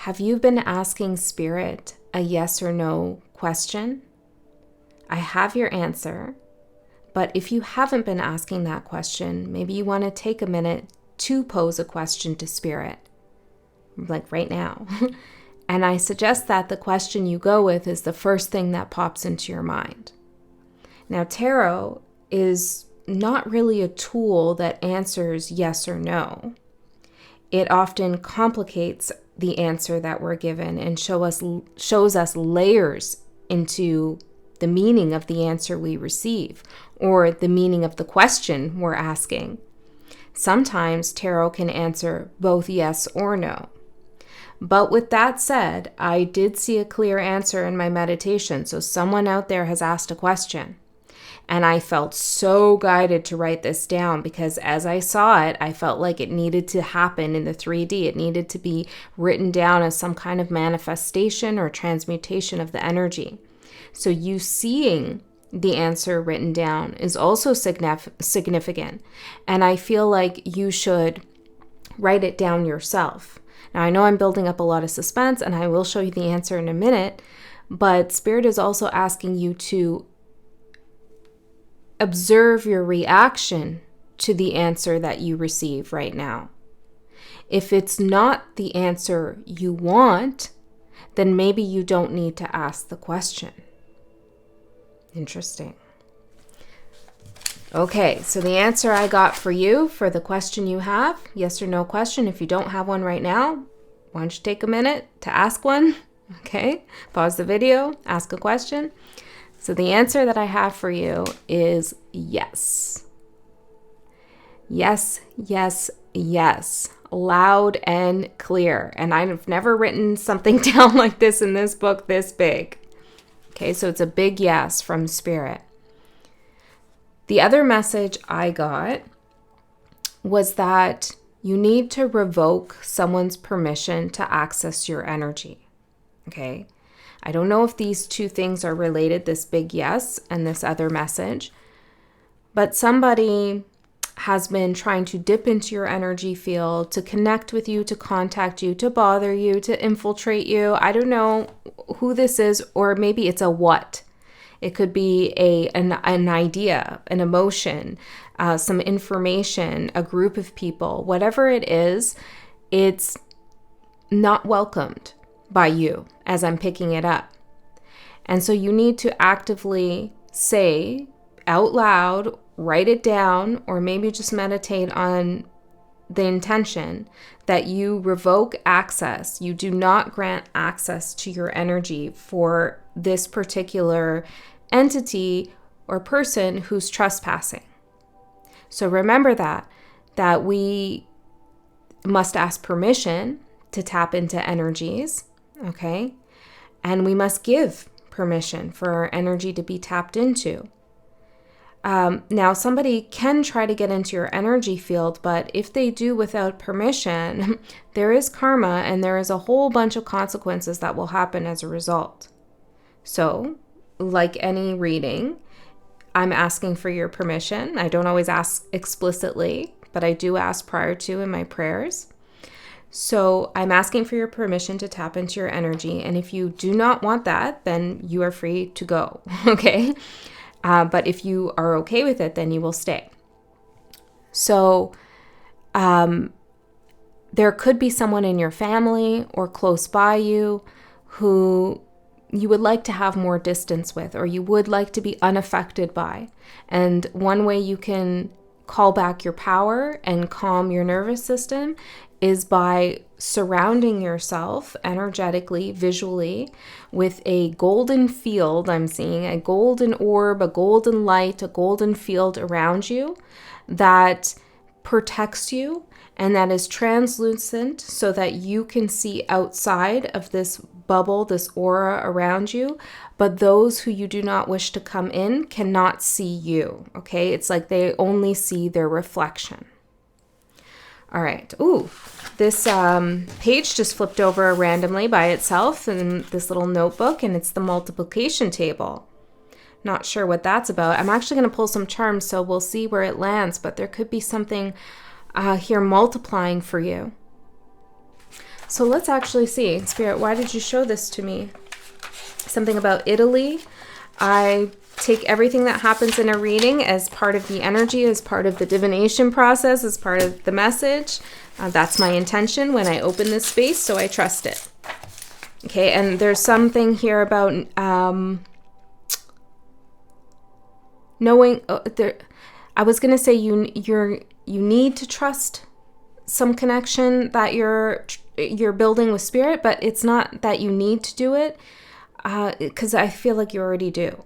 Have you been asking Spirit a yes or no question? I have your answer, but if you haven't been asking that question, maybe you want to take a minute to pose a question to Spirit, like right now. And I suggest that the question you go with is the first thing that pops into your mind. Now, tarot is not really a tool that answers yes or no. It often complicates the answer that we're given and shows us layers into the meaning of the answer we receive or the meaning of the question we're asking. Sometimes tarot can answer both yes or no. But with that said, I did see a clear answer in my meditation. So someone out there has asked a question. And I felt so guided to write this down because as I saw it, I felt like it needed to happen in the 3D. It needed to be written down as some kind of manifestation or transmutation of the energy. So you seeing the answer written down is also significant. And I feel like you should write it down yourself. Now, I know I'm building up a lot of suspense and I will show you the answer in a minute, but Spirit is also asking you to observe your reaction to the answer that you receive right now. If it's not the answer you want, then maybe you don't need to ask the question. Interesting. Okay, so the answer I got for you for the question you have, yes or no question, if you don't have one right now, why don't you take a minute to ask one? Okay, pause the video, ask a question. So the answer that I have for you is yes. Yes, yes, yes. Loud and clear. And I've never written something down like this in this book this big. Okay, so it's a big yes from Spirit. The other message I got was that you need to revoke someone's permission to access your energy. Okay? I don't know if these two things are related, this big yes and this other message, but somebody has been trying to dip into your energy field, to connect with you, to contact you, to bother you, to infiltrate you. I don't know who this is, or maybe it's a what. It could be an idea, an emotion, some information, a group of people. Whatever it is, it's not welcomed by you as I'm picking it up. And so you need to actively say out loud, write it down, or maybe just meditate on the intention that you revoke access. You do not grant access to your energy for this particular entity or person who's trespassing. So remember that we must ask permission to tap into energies. Okay, and we must give permission for our energy to be tapped into. Now, somebody can try to get into your energy field, but if they do without permission, there is karma and there is a whole bunch of consequences that will happen as a result. So, like any reading, I'm asking for your permission. I don't always ask explicitly, but I do ask prior to in my prayers. So I'm asking for your permission to tap into your energy. And if you do not want that, then you are free to go. Okay. But if you are okay with it, then you will stay. So there could be someone in your family or close by you who you would like to have more distance with, or you would like to be unaffected by. And one way you can call back your power and calm your nervous system is by surrounding yourself energetically, visually, with a golden field. I'm seeing a golden orb, a golden light, a golden field around you that protects you and that is translucent so that you can see outside of this bubble, this aura around you, but those who you do not wish to come in cannot see you, okay? It's like they only see their reflection. All right. Ooh, this page just flipped over randomly by itself in this little notebook, and it's the multiplication table. Not sure what that's about. I'm actually going to pull some charms, so we'll see where it lands, but there could be something here multiplying for you. So let's actually see. Spirit, why did you show this to me? Something about Italy. I take everything that happens in a reading as part of the energy, as part of the divination process, as part of the message. That's my intention when I open this space, so I trust it. Okay, and there's something here about knowing. I was gonna say you need to trust some connection that you're building with spirit, but it's not that you need to do it, because I feel like you already do.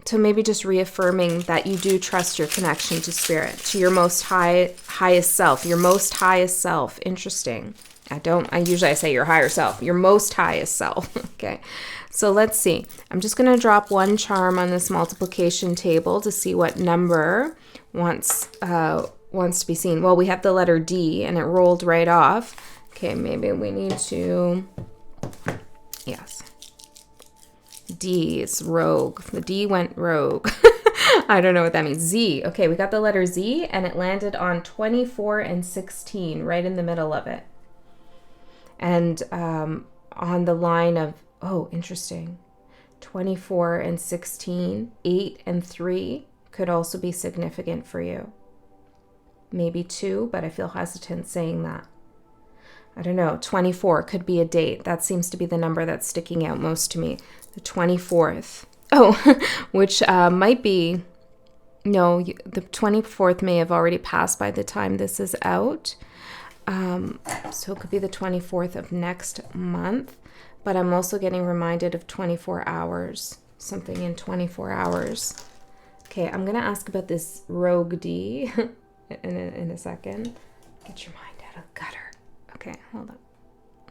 So maybe just reaffirming that you do trust your connection to spirit, to your most highest self, your most highest self. Interesting. I usually say your higher self, your most highest self. Okay. So let's see. I'm just going to drop one charm on this multiplication table to see what number wants to be seen. Well, we have the letter D and it rolled right off. Okay. Maybe we need to, yes. D is rogue. The D went rogue. I don't know what that means. Z. Okay, we got the letter Z and it landed on 24 and 16, right in the middle of it. And on the line of, oh, interesting. 24 and 16, 8 and 3 could also be significant for you. Maybe 2, but I feel hesitant saying that. I don't know. 24 could be a date. That seems to be the number that's sticking out most to me. The 24th. Oh, which might be, no, the 24th may have already passed by the time this is out. So it could be the 24th of next month. But I'm also getting reminded of 24 hours. Something in 24 hours. Okay, I'm going to ask about this rogue D in a second. Get your mind out of the gutter. Okay, hold on.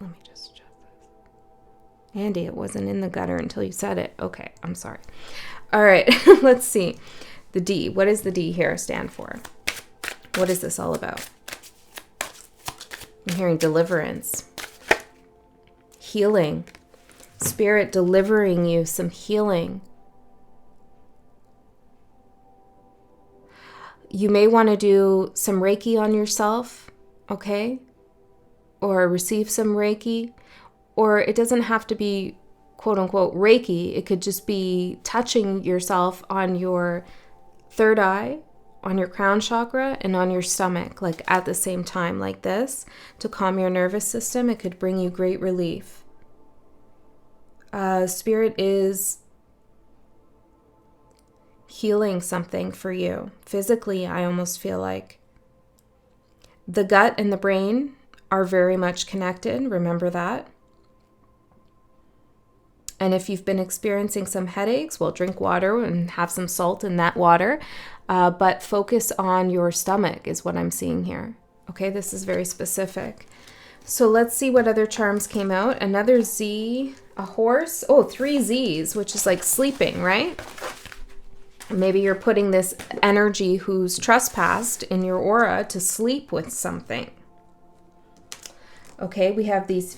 Let me just adjust this. Andy, it wasn't in the gutter until you said it. Okay, I'm sorry. All right, let's see. The D. What does the D here stand for? What is this all about? I'm hearing deliverance. Healing. Spirit delivering you some healing. You may want to do some Reiki on yourself, okay? Or receive some Reiki, or it doesn't have to be quote unquote Reiki. It could just be touching yourself on your third eye, on your crown chakra, and on your stomach, like at the same time, like this, to calm your nervous system. It could bring you great relief. Spirit is healing something for you. Physically, I almost feel like the gut and the brain are very much connected. Remember that. And if you've been experiencing some headaches, well, drink water and have some salt in that water. But focus on your stomach is what I'm seeing here. Okay, this is very specific. So let's see what other charms came out. Another Z, a horse. Oh, 3 Zs, which is like sleeping, right? Maybe you're putting this energy who's trespassed in your aura to sleep with something. Okay, we have these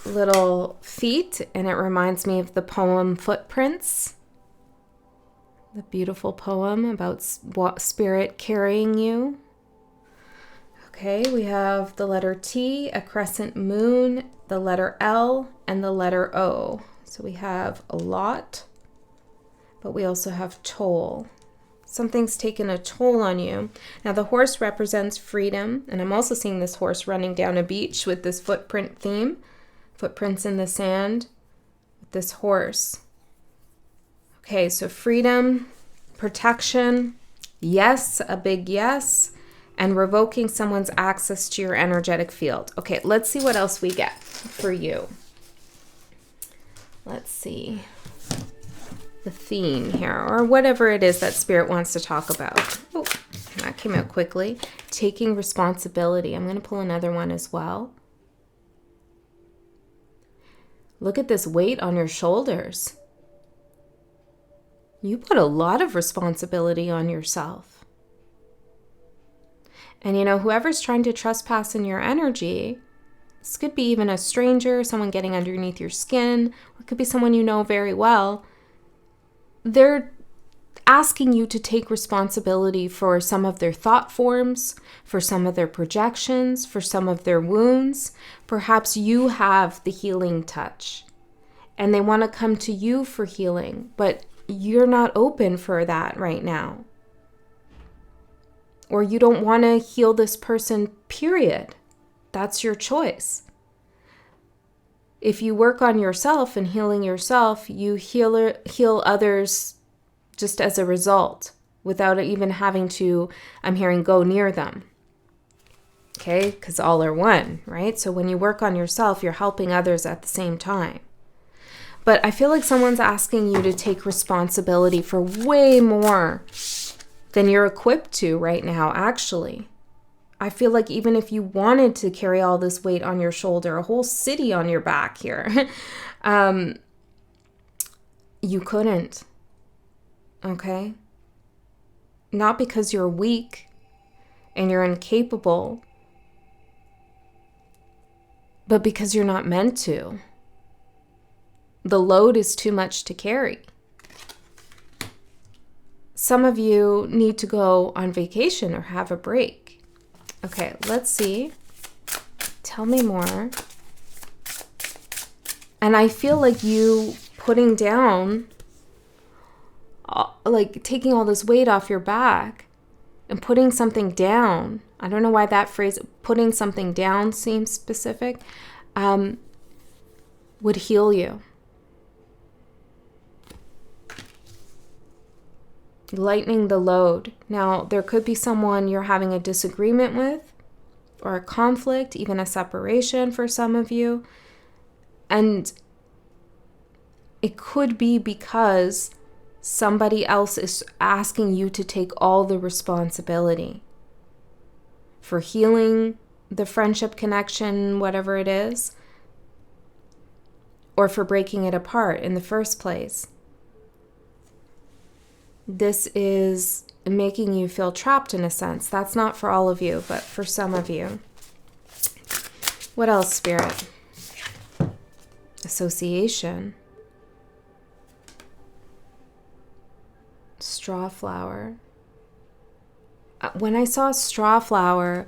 little feet, and it reminds me of the poem Footprints. The beautiful poem about spirit carrying you. Okay, we have the letter T, a crescent moon, the letter L, and the letter O. So we have a lot, but we also have toll. Something's taken a toll on you. Now, the horse represents freedom, and I'm also seeing this horse running down a beach with this footprint theme, footprints in the sand, with this horse. Okay, so freedom, protection, yes, a big yes, and revoking someone's access to your energetic field. Okay, let's see what else we get for you. Let's see. The theme here, or whatever it is that spirit wants to talk about. Oh, that came out quickly. Taking responsibility. I'm going to pull another one as well. Look at this weight on your shoulders. You put a lot of responsibility on yourself. And you know, whoever's trying to trespass in your energy, this could be even a stranger, someone getting underneath your skin, or it could be someone you know very well. They're asking you to take responsibility for some of their thought forms, for some of their projections, for some of their wounds. Perhaps you have the healing touch and they want to come to you for healing, but you're not open for that right now. Or you don't want to heal this person, period. That's your choice. If you work on yourself and healing yourself, you heal others just as a result, without even having to, I'm hearing, go near them. Okay? Because all are one, right? So when you work on yourself, you're helping others at the same time. But I feel like someone's asking you to take responsibility for way more than you're equipped to right now, actually. I feel like even if you wanted to carry all this weight on your shoulder, a whole city on your back here, you couldn't. Okay? Not because you're weak and you're incapable, but because you're not meant to. The load is too much to carry. Some of you need to go on vacation or have a break. Okay, let's see. Tell me more. And I feel like you putting down, like taking all this weight off your back and putting something down. I don't know why that phrase, putting something down, seems specific, would heal you. Lightening the load. Now, there could be someone you're having a disagreement with, or a conflict, even a separation for some of you. And it could be because somebody else is asking you to take all the responsibility for healing the friendship connection, whatever it is, or for breaking it apart in the first place. This is making you feel trapped in a sense. That's not for all of you, but for some of you. What else, Spirit? Association. Straw flower. When I saw straw flower,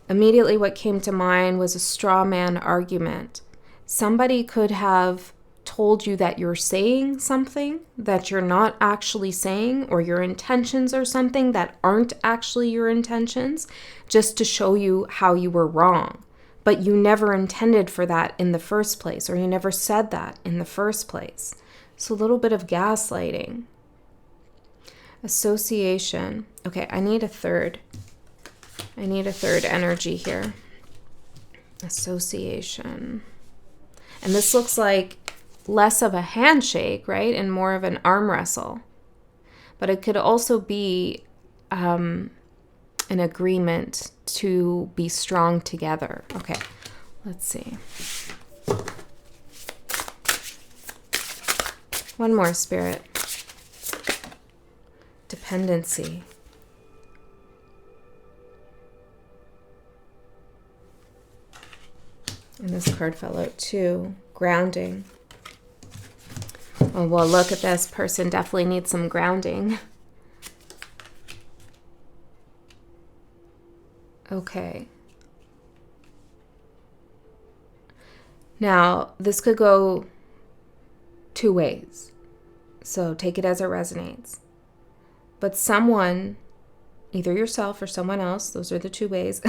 immediately what came to mind was a straw man argument. Somebody could have told you that you're saying something that you're not actually saying, or your intentions are something that aren't actually your intentions, just to show you how you were wrong. But you never intended for that in the first place, or you never said that in the first place. So a little bit of gaslighting. Association. Okay, I need a third energy here. Association. And this looks like less of a handshake, right? And more of an arm wrestle. But it could also be an agreement to be strong together. Okay, let's see. One more, Spirit. Dependency. And this card fell out too. Grounding. Oh, well, look at this. Person definitely needs some grounding. Okay. Now, this could go two ways. So take it as it resonates. But someone, either yourself or someone else, those are the two ways,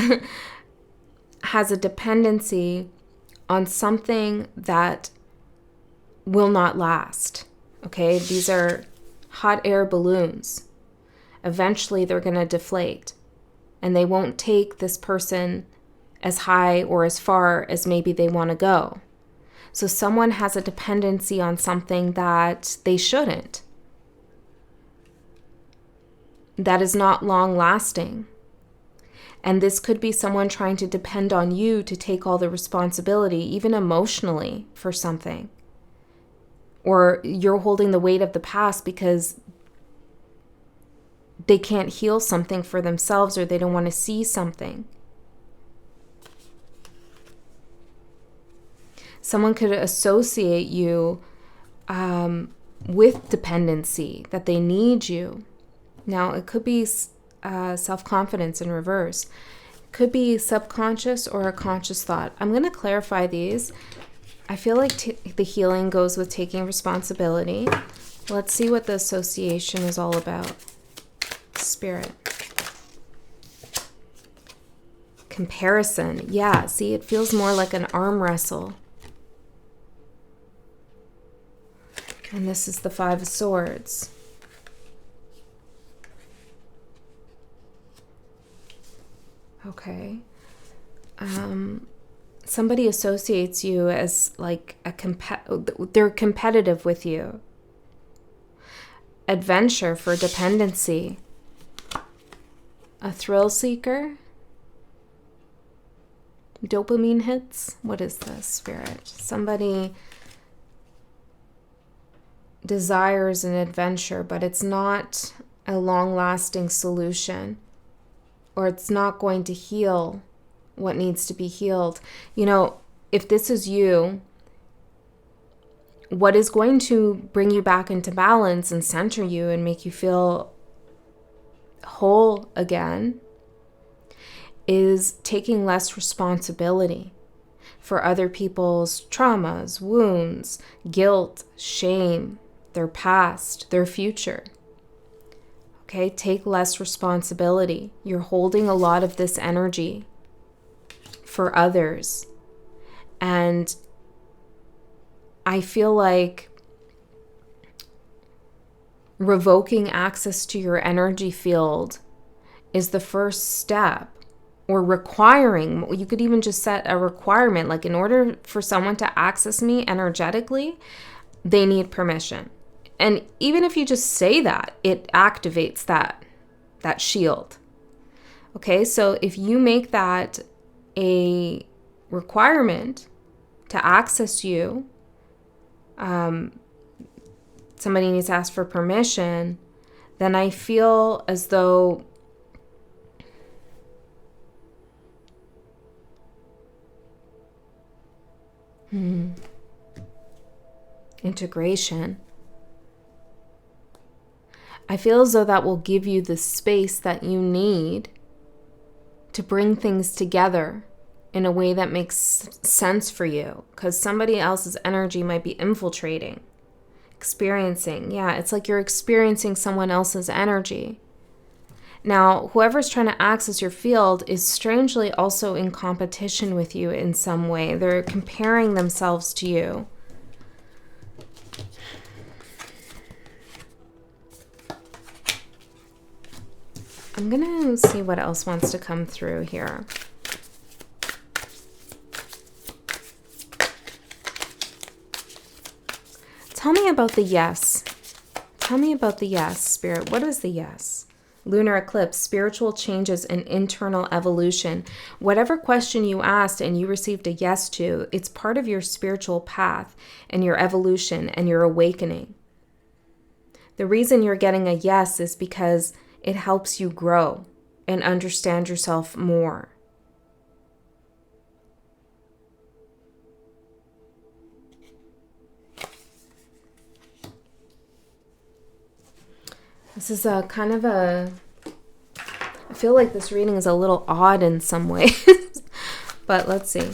has a dependency on something that will not last. Okay, these are hot air balloons. Eventually they're going to deflate, and they won't take this person as high or as far as maybe they want to go. So someone has a dependency on something that they shouldn't. That is not long lasting. And this could be someone trying to depend on you to take all the responsibility, even emotionally, for something. Or you're holding the weight of the past because they can't heal something for themselves, or they don't want to see something. Someone could associate you with dependency, that they need you. Now, it could be self-confidence in reverse. It could be subconscious or a conscious thought. I'm going to clarify these. I feel like the healing goes with taking responsibility. Let's see what the association is all about. Spirit. Comparison. Yeah, see, it feels more like an arm wrestle. And this is the Five of Swords. Okay. Somebody associates you as like they're competitive with you. Adventure for dependency. A thrill seeker. Dopamine hits. What is this, Spirit? Somebody desires an adventure, but it's not a long-lasting solution, or it's not going to heal what needs to be healed. You know, if this is you, what is going to bring you back into balance and center you and make you feel whole again is taking less responsibility for other people's traumas, wounds, guilt, shame, their past, their future. Okay, take less responsibility. You're holding a lot of this energy for others. And I feel like revoking access to your energy field is the first step, or requiring. You could even just set a requirement, like in order for someone to access me energetically, they need permission. And even if you just say that, it activates that shield. Okay, so if you make that a requirement to access you, somebody needs to ask for permission, then I feel as though integration. I feel as though that will give you the space that you need to bring things together in a way that makes sense for you, because somebody else's energy might be infiltrating, experiencing. Yeah, it's like you're experiencing someone else's energy. Now, whoever's trying to access your field is strangely also in competition with you in some way. They're comparing themselves to you. I'm going to see what else wants to come through here. Tell me about the yes. Tell me about the yes, Spirit. What is the yes? Lunar eclipse, spiritual changes and internal evolution. Whatever question you asked and you received a yes to, it's part of your spiritual path and your evolution and your awakening. The reason you're getting a yes is because it helps you grow and understand yourself more. This is a kind of I feel like this reading is a little odd in some ways, but let's see.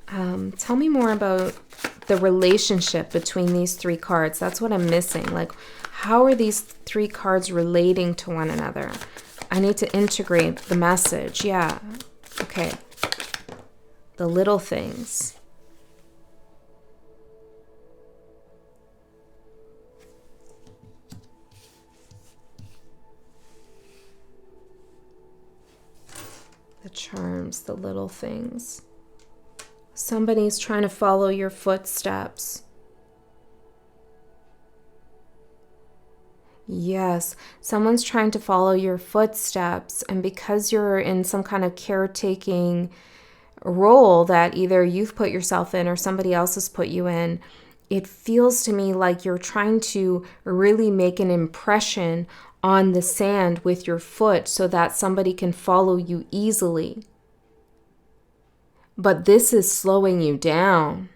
Tell me more about the relationship between these three cards. That's what I'm missing. Like, how are these three cards relating to one another? I need to integrate the message. Yeah. Okay. The little things. The charms, the little things. Somebody's trying to follow your footsteps. Yes, someone's trying to follow your footsteps, and because you're in some kind of caretaking role that either you've put yourself in or somebody else has put you in, it feels to me like you're trying to really make an impression on the sand with your foot so that somebody can follow you easily. But this is slowing you down.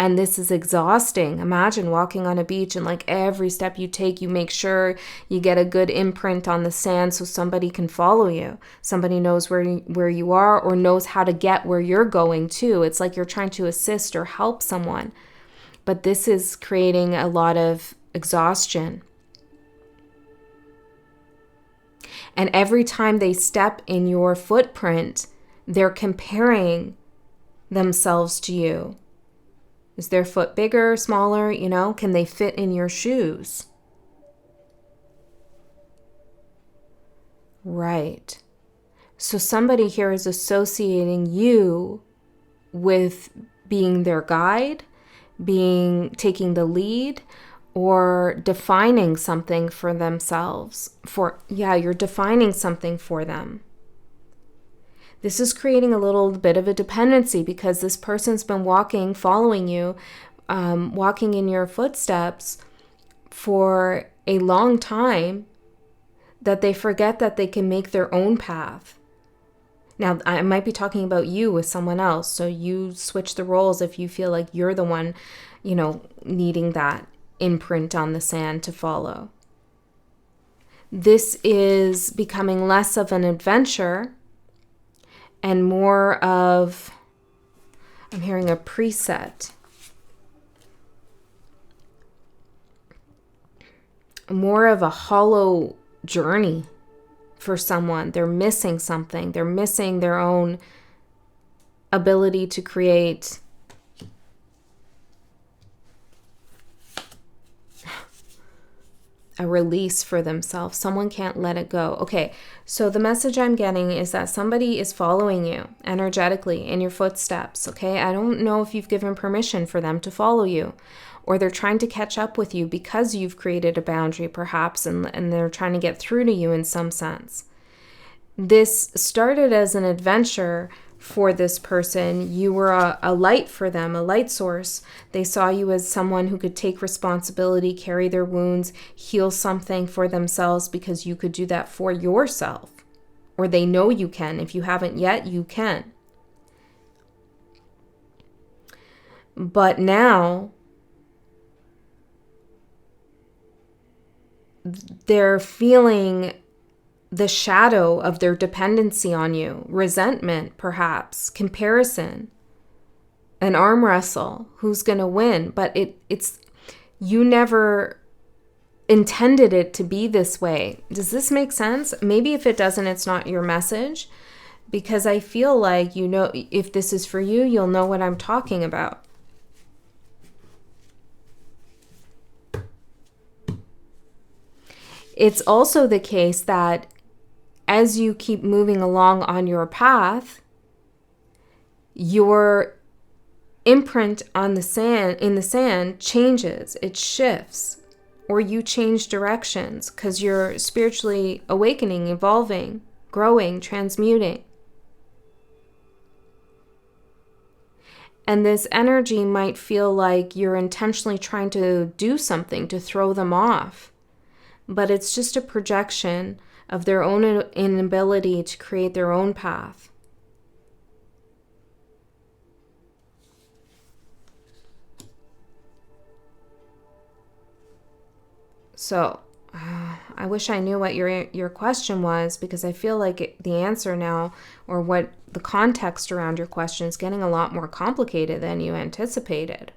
And this is exhausting. Imagine walking on a beach and like every step you take, you make sure you get a good imprint on the sand so somebody can follow you. Somebody knows where you are or knows how to get where you're going too. It's like you're trying to assist or help someone. But this is creating a lot of exhaustion. And every time they step in your footprint, they're comparing themselves to you. Is their foot bigger, smaller? You know, can they fit in your shoes? Right. So somebody here is associating you with being their guide, taking the lead, or defining something for themselves. You're defining something for them. This is creating a little bit of a dependency because this person's been following you, walking in your footsteps for a long time, that they forget that they can make their own path. Now, I might be talking about you with someone else, so you switch the roles if you feel like you're the one, needing that imprint on the sand to follow. This is becoming less of an adventure and more of, I'm hearing a preset. More of a hollow journey for someone. They're missing something. They're missing their own ability to create a release for themselves. Someone can't let it go. Okay, so the message I'm getting is that somebody is following you energetically in your footsteps, okay? I don't know if you've given permission for them to follow you, or they're trying to catch up with you because you've created a boundary perhaps, and they're trying to get through to you in some sense. This started as an adventure for this person. You were a light for them, a light source. They saw you as someone who could take responsibility, carry their wounds, heal something for themselves because you could do that for yourself. Or they know you can. If you haven't yet, you can. But now they're feeling the shadow of their dependency on you, resentment, perhaps, comparison, an arm wrestle, who's going to win. But it's you never intended it to be this way. Does this make sense? Maybe if it doesn't, it's not your message, because I feel like, if this is for you, you'll know what I'm talking about. It's also the case that as you keep moving along on your path, your imprint in the sand changes, it shifts, or you change directions because you're spiritually awakening, evolving, growing, transmuting. And this energy might feel like you're intentionally trying to do something to throw them off, but it's just a projection of their own inability to create their own path. So, I wish I knew what your question was, because I feel like the answer now, or what the context around your question, is getting a lot more complicated than you anticipated.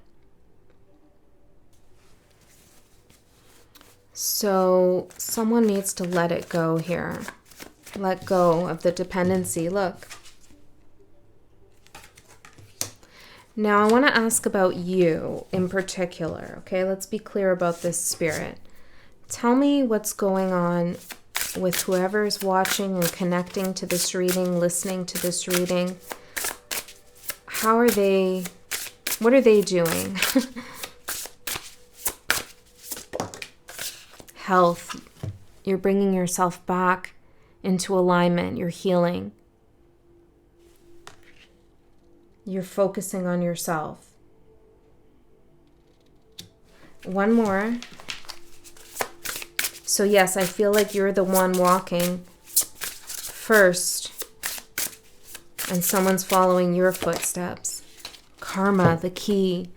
So someone needs to let it go here. Let go of the dependency. Look. Now I want to ask about you in particular. Okay, let's be clear about this, Spirit. Tell me what's going on with whoever's watching or connecting to this reading, listening to this reading. What are they doing? Health. You're bringing yourself back into alignment. You're healing. You're focusing on yourself. One more. So yes, I feel like you're the one walking first and someone's following your footsteps. Karma, the key.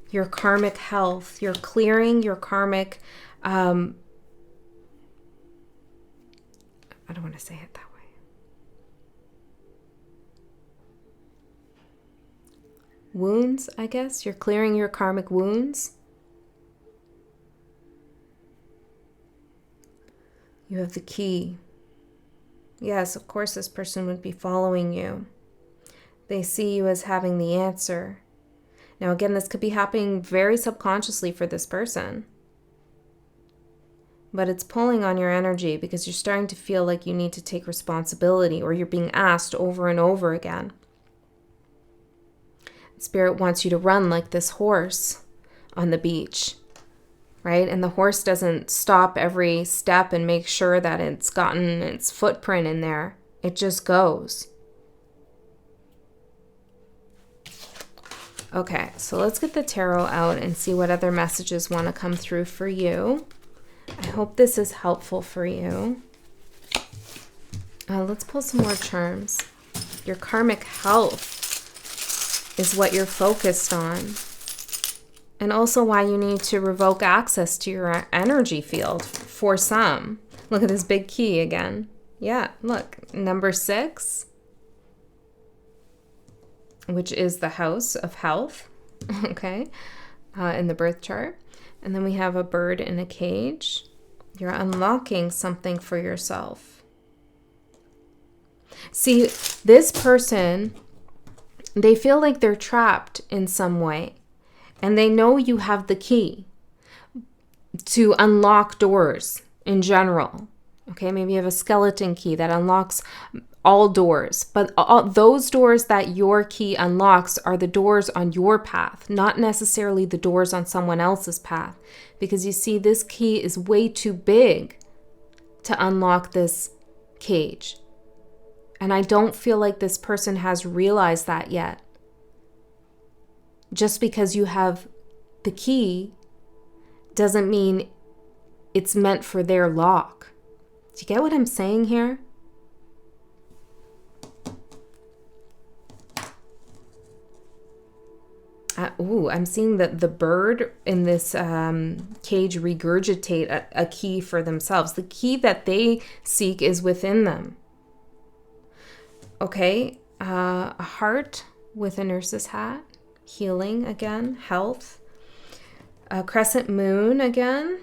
your karmic health. You're clearing your karmic, I don't want to say it that way. Wounds, I guess. You're clearing your karmic wounds. You have the key. Yes, of course this person would be following you. They see you as having the answer. Now again, this could be happening very subconsciously for this person. But it's pulling on your energy because you're starting to feel like you need to take responsibility, or you're being asked over and over again. Spirit wants you to run like this horse on the beach, right? And the horse doesn't stop every step and make sure that it's gotten its footprint in there. It just goes. Okay, so let's get the tarot out and see what other messages want to come through for you. I hope this is helpful for you. Let's pull some more charms. Your karmic health is what you're focused on. And also why you need to revoke access to your energy field for some. Look at this big key again. Yeah, look, number 6, which is the house of health, okay, in the birth chart. And then we have a bird in a cage. You're unlocking something for yourself. See, this person, they feel like they're trapped in some way. And they know you have the key to unlock doors in general. Okay, maybe you have a skeleton key that unlocks all doors. But those doors that your key unlocks are the doors on your path, not necessarily the doors on someone else's path. Because you see, this key is way too big to unlock this cage. And I don't feel like this person has realized that yet. Just because you have the key doesn't mean it's meant for their lock. Do you get what I'm saying here? I'm seeing that the bird in this cage regurgitate a key for themselves. The key that they seek is within them. Okay, a heart with a nurse's hat. Healing again, health. A crescent moon again.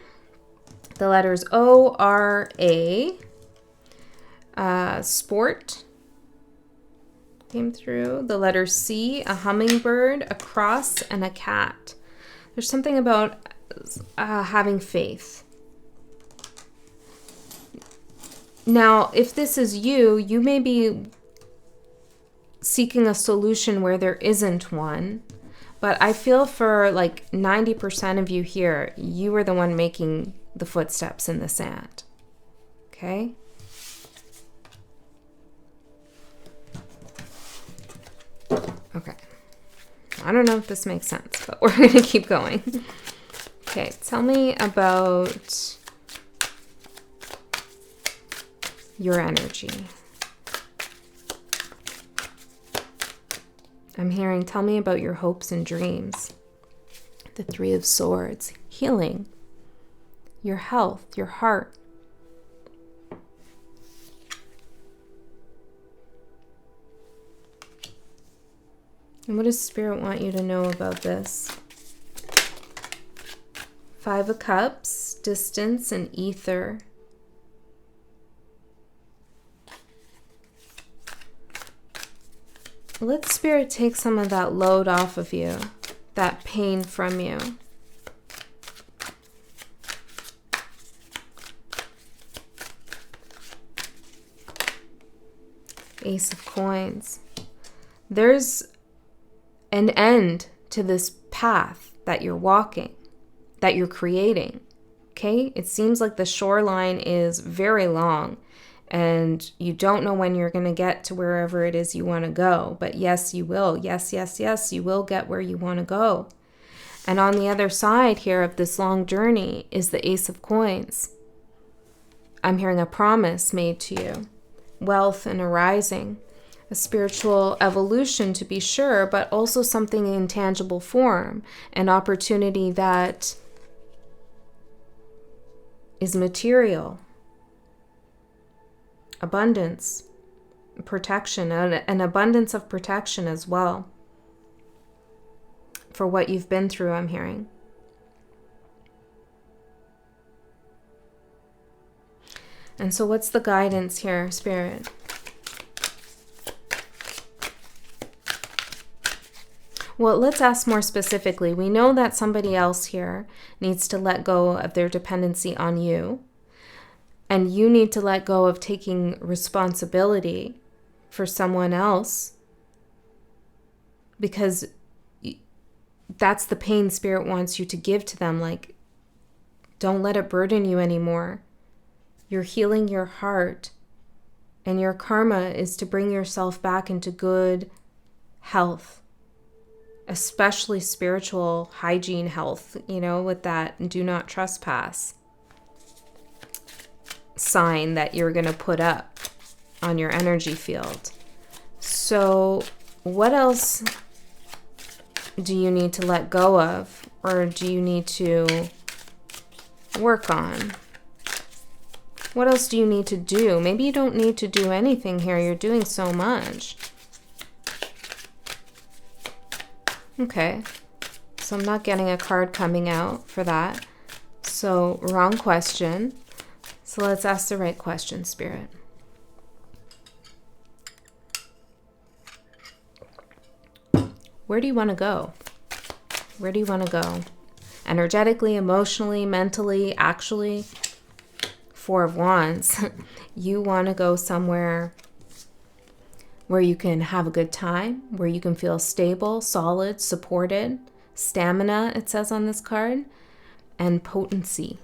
The letters O-R-A. Sport came through. The letter C, a hummingbird, a cross, and a cat. There's something about having faith. Now, if this is you, you may be seeking a solution where there isn't one. But I feel for like 90% of you here, you are the one making the footsteps in the sand. Okay? Okay. I don't know if this makes sense, but we're going to keep going. Okay, tell me about your energy. I'm hearing, tell me about your hopes and dreams. The 3 of Swords, healing, your health, your heart. And what does Spirit want you to know about this? 5 of Cups, distance and ether. Let Spirit take some of that load off of you, that pain from you. Ace of Coins. There's an end to this path that you're walking, that you're creating. Okay? It seems like the shoreline is very long. And you don't know when you're going to get to wherever it is you want to go. But yes, you will. Yes, yes, yes, you will get where you want to go. And on the other side here of this long journey is the Ace of Coins. I'm hearing a promise made to you. Wealth and a rising. a spiritual evolution to be sure, but also something in tangible form, an opportunity that is material, abundance, protection, an abundance of protection as well for what you've been through, I'm hearing. And so what's the guidance here, Spirit? Well, let's ask more specifically. We know that somebody else here needs to let go of their dependency on you, and you need to let go of taking responsibility for someone else, because that's the pain Spirit wants you to give to them. Like, don't let it burden you anymore. You're healing your heart, and your karma is to bring yourself back into good health, especially spiritual hygiene health, with that do not trespass sign that you're going to put up on your energy field. So what else do you need to let go of, or do you need to work on? What else do you need to do? Maybe you don't need to do anything here. You're doing so much. Okay, so I'm not getting a card coming out for that. So wrong question. So let's ask the right question, Spirit. Where do you want to go? Where do you want to go? Energetically, emotionally, mentally, actually. Four of Wands. You want to go somewhere where you can have a good time, where you can feel stable, solid, supported, stamina, it says on this card, and potency.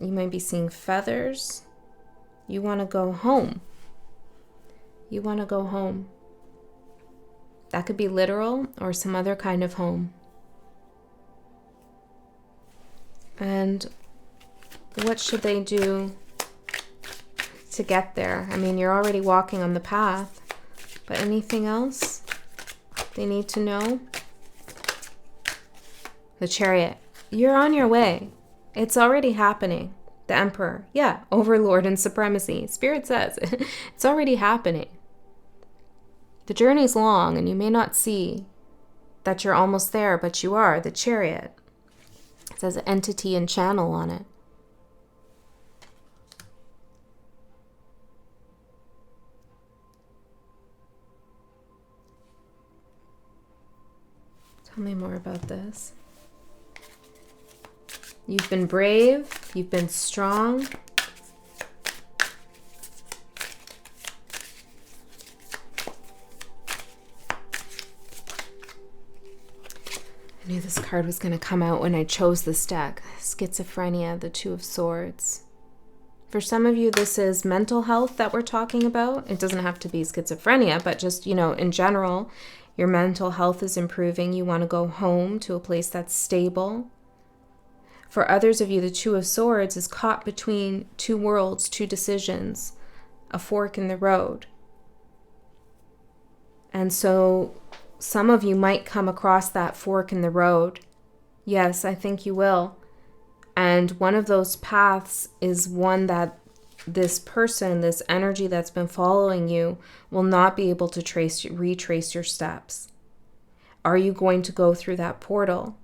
You might be seeing feathers. You want to go home. You want to go home. That could be literal or some other kind of home. And what should they do to get there? I mean, you're already walking on the path, but anything else they need to know? The Chariot. You're on your way. It's already happening. The Emperor. Yeah, overlord and supremacy. Spirit says it's already happening. The journey's long, and you may not see that you're almost there, but you are. The Chariot. It says entity and channel on it. Tell me more about this. You've been brave. You've been strong. I knew this card was going to come out when I chose this deck. Schizophrenia, the Two of Swords. For some of you, this is mental health that we're talking about. It doesn't have to be schizophrenia, but just, in general, your mental health is improving. You want to go home to a place that's stable. For others of you, the Two of Swords is caught between two worlds, two decisions, a fork in the road. And so some of you might come across that fork in the road. Yes, I think you will. And one of those paths is one that this person, this energy that's been following you, will not be able to retrace your steps. Are you going to go through that portal?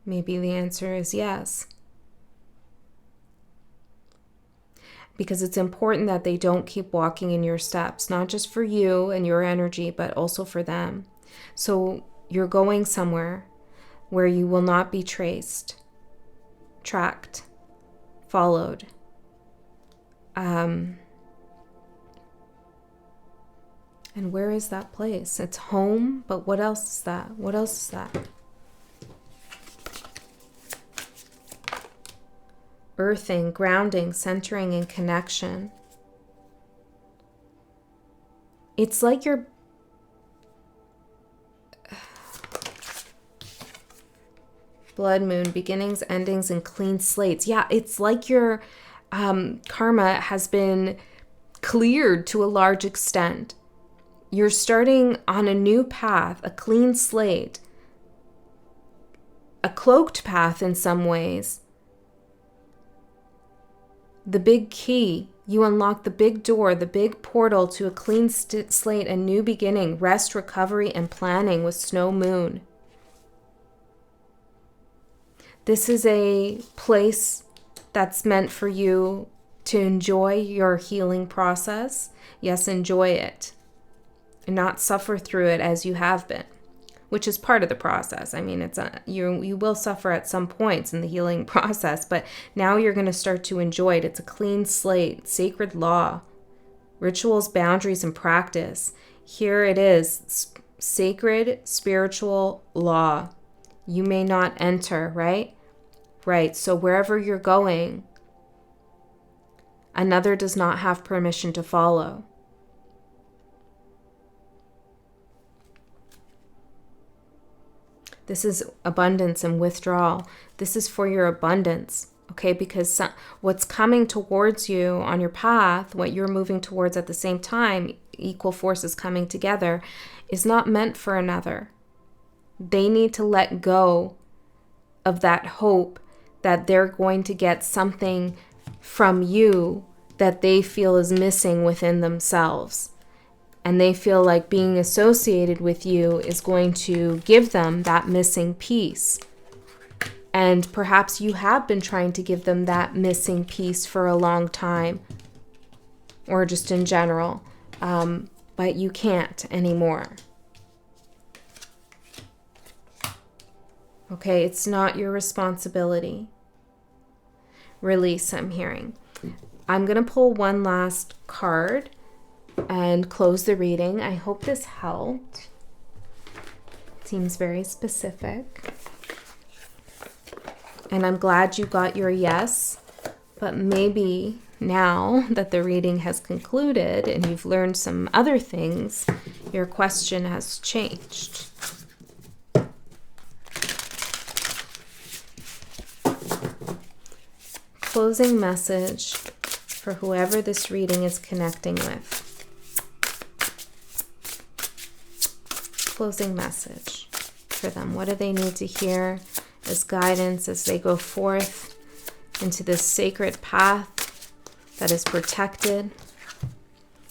Maybe the answer is yes. Because it's important that they don't keep walking in your steps, not just for you and your energy, but also for them. So you're going somewhere where you will not be traced, tracked, followed. And where is that place? It's home, but what else is that? What else is that? Earthing, grounding, centering, and connection. It's like you're... Blood moon, beginnings, endings, and clean slates. Yeah, it's like your karma has been cleared to a large extent. You're starting on a new path, a clean slate, a cloaked path in some ways. The big key, you unlock the big door, the big portal to a clean slate, a new beginning, rest, recovery, and planning with snow moon. This is a place that's meant for you to enjoy your healing process. Yes, enjoy it. And not suffer through it as you have been, which is part of the process. I mean, you will suffer at some points in the healing process, but now you're going to start to enjoy it. It's a clean slate, sacred law, rituals, boundaries, and practice. Here it is, sacred spiritual law. You may not enter, right? Right. So wherever you're going, another does not have permission to follow. This is abundance and withdrawal. This is for your abundance, okay? Because what's coming towards you on your path, what you're moving towards at the same time, equal forces coming together, is not meant for another. They need to let go of that hope that they're going to get something from you that they feel is missing within themselves. And they feel like being associated with you is going to give them that missing piece. And perhaps you have been trying to give them that missing piece for a long time, or just in general, but you can't anymore. Okay, it's not your responsibility. Release, I'm hearing. I'm going to pull one last card and close the reading. I hope this helped. Seems very specific. And I'm glad you got your yes, but maybe now that the reading has concluded and you've learned some other things, your question has changed. Closing message for whoever this reading is connecting with. Closing message for them. What do they need to hear as guidance as they go forth into this sacred path that is protected?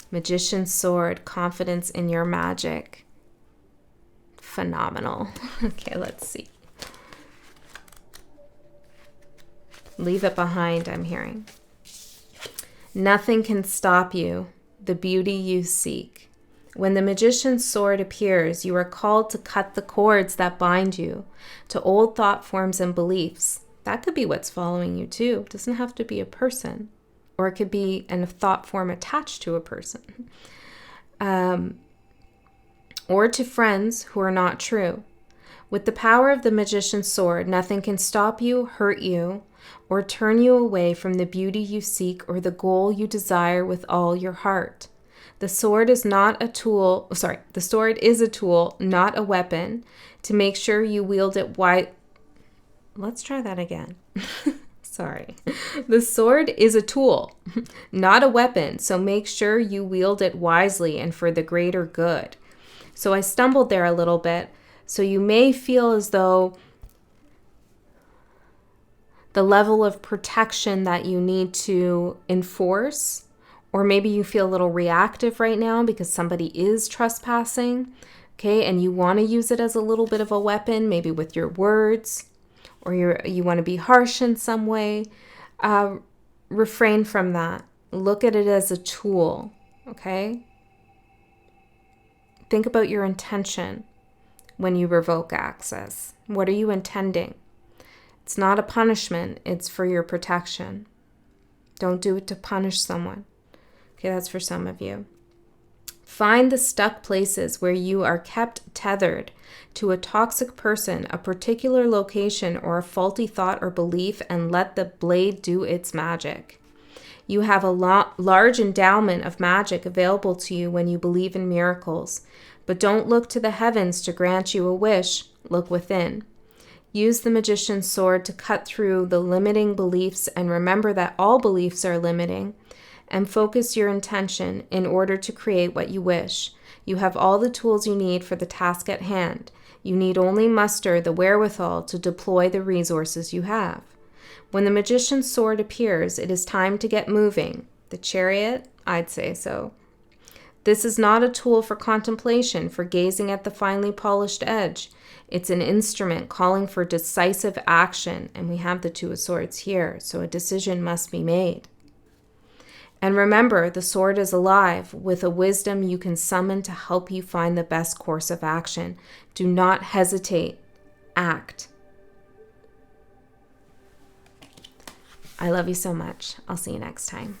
Magician's sword, confidence in your magic. Phenomenal. Okay, let's see. Leave it behind, I'm hearing. Nothing can stop you, the beauty you seek. When the magician's sword appears, you are called to cut the cords that bind you to old thought forms and beliefs. That could be what's following you too. It doesn't have to be a person, or it could be a thought form attached to a person, or to friends who are not true. With the power of the magician's sword, nothing can stop you, hurt you, or turn you away from the beauty you seek or the goal you desire with all your heart. The sword is not a tool, the sword is a tool, not a weapon, to make sure you wield it Let's try that again. Sorry. The sword is a tool, not a weapon, so make sure you wield it wisely and for the greater good. So I stumbled there a little bit. So you may feel as though the level of protection that you need to enforce, or maybe you feel a little reactive right now because somebody is trespassing, okay, and you want to use it as a little bit of a weapon, maybe with your words, or you want to be harsh in some way. Refrain from that. Look at it as a tool, okay? Think about your intention when you revoke access. What are you intending? It's not a punishment. It's for your protection. Don't do it to punish someone. Okay, that's for some of you. Find the stuck places where you are kept tethered to a toxic person, a particular location, or a faulty thought or belief, and let the blade do its magic. You have a large endowment of magic available to you when you believe in miracles. But don't look to the heavens to grant you a wish. Look within. Use the Magician's sword to cut through the limiting beliefs, and remember that all beliefs are limiting, and focus your intention in order to create what you wish. You have all the tools you need for the task at hand. You need only muster the wherewithal to deploy the resources you have. When the Magician's sword appears, it is time to get moving. The Chariot, I'd say so. This is not a tool for contemplation, for gazing at the finely polished edge. It's an instrument calling for decisive action, and we have the Two of Swords here, so a decision must be made. And remember, the sword is alive with a wisdom you can summon to help you find the best course of action. Do not hesitate. Act. I love you so much. I'll see you next time.